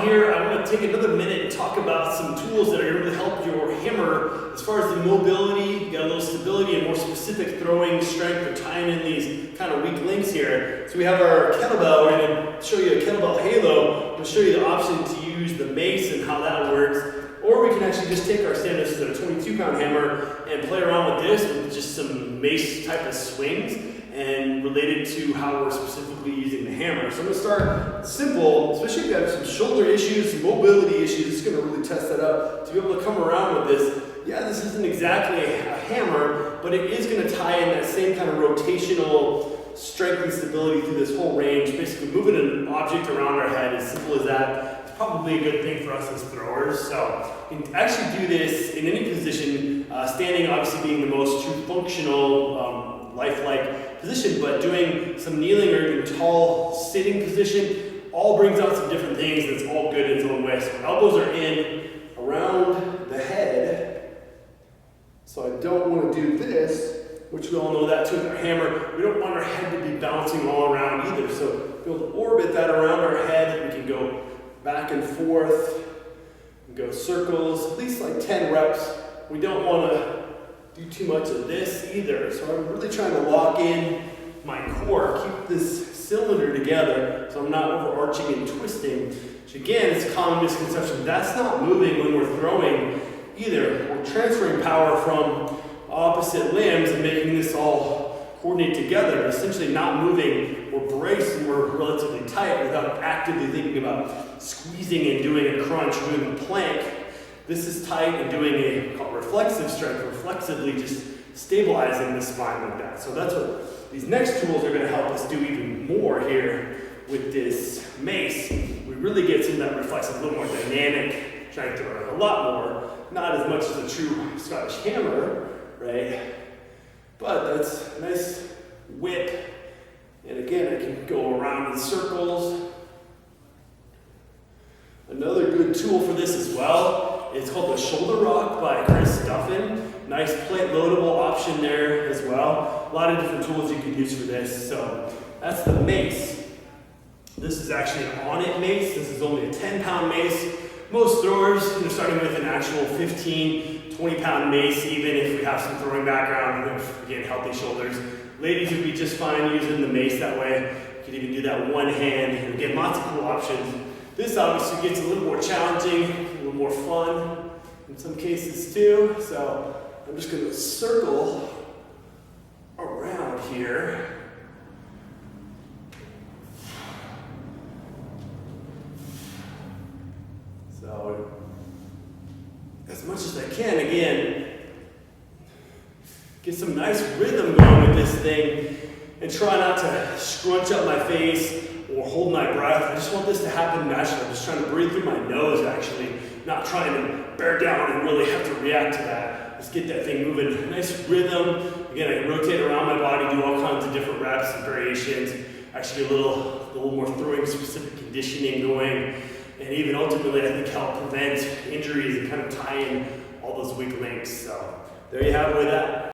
on here, I want to take another minute and talk about some tools that are going to help your hammer as far as the mobility. You got a little stability and more specific throwing strength. We're tying in these kind of weak links here. So we have our kettlebell. We're going to show you a kettlebell halo. I'm going to show you the option to use the mace and how that works. Or we can actually just take our standard, this is a 22-pound hammer, and play around with this with just some mace type of swings and related to how we're specifically using the hammer. So I'm going to start simple, especially if you have some shoulder issues, some mobility issues. It's going to really test that out to be able to come around with this. Yeah, this isn't exactly a hammer, but it is going to tie in that same kind of rotational strength and stability through this whole range, basically moving an object around our head, as simple as that. It's probably a good thing for us as throwers. So you can actually do this in any position, standing obviously being the most true functional, lifelike position, but doing some kneeling or even tall sitting position all brings out some different things. That's all good in its own way. So elbows are in around the head. So I don't want to do this, which we all know that too with our hammer. We don't want our head to be bouncing all around either. So we'll orbit that around our head. We can go back and forth, and go circles, at least like 10 reps. We don't want to do too much of this either. So I'm really trying to lock in my core, keep this cylinder together so I'm not overarching and twisting. Which again, it's a common misconception. That's not moving when we're throwing either. We're transferring power from opposite limbs and making this all coordinate together, but essentially not moving. We're braced and we're relatively tight without actively thinking about squeezing and doing a crunch, doing a plank. This is tight and doing a called reflexive strength, reflexively just stabilizing the spine like that. So that's what these next tools are going to help us do even more here with this mace. We really get some of that reflexive, a little more dynamic strength, or a lot more, not as much as a true Scottish hammer, right? But that's a nice whip. And again, I can go around in circles. Another good tool for this as well, it's called the shoulder rock by Chris Duffin. Nice plate loadable option there as well. A lot of different tools you can use for this. So that's the mace. This is actually an on-it mace. This is only a 10-pound mace. Most throwers, starting with an actual 15, 20-pound mace, even if we have some throwing background and again, healthy shoulders. Ladies would be just fine using the mace that way. You could even do that one hand. And again, lots of cool options. This obviously gets a little more challenging, a little more fun in some cases too. So I'm just going to circle around here. So as much as I can, again, get some nice rhythm going with this thing and try not to scrunch up my face or hold my breath. I just want this to happen naturally. I'm just trying to breathe through my nose actually, not trying to bear down and really have to react to that. Just get that thing moving. Nice rhythm. Again, I can rotate around my body, do all kinds of different reps and variations. Actually a little more throwing specific conditioning going. And even ultimately, I think help prevent injuries and kind of tie in all those weak links. So there you have it with that.